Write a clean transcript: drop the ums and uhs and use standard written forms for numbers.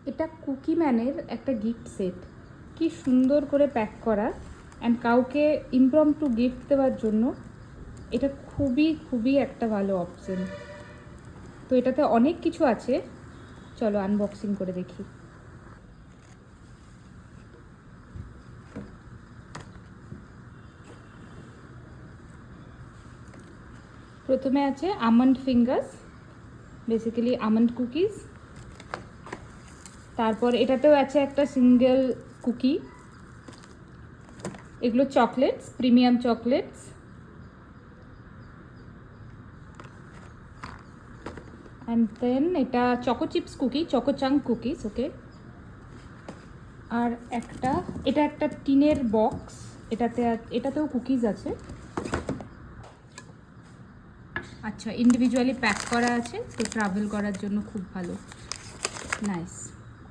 এটা কুকিম্যানের একটা gift set, কি সুন্দর করে প্যাক করা, অ্যান্ড কাউকে ইমপ্রম্পটু গিফট দেওয়ার জন্য এটা খুবই খুবই একটা ভালো অপশন। তো এটাতে অনেক কিছু আছে, চলো আনবক্সিং করে দেখি। প্রথমে আছে almond fingers, basically almond cookies. তারপর এটাতেও আছে একটা সিঙ্গেল কুকি। এগুলো chocolates, premium chocolates. And then এটা choco chips cookie, choco chunk cookies, okay. আর এটা একটা টিনের বক্স, এটাতেও কুকিজ আছে। আচ্ছা, ইন্ডিভিজুয়ালি প্যাক করা আছে, তো ট্রাভেল করার জন্য খুব ভালো, নাইস।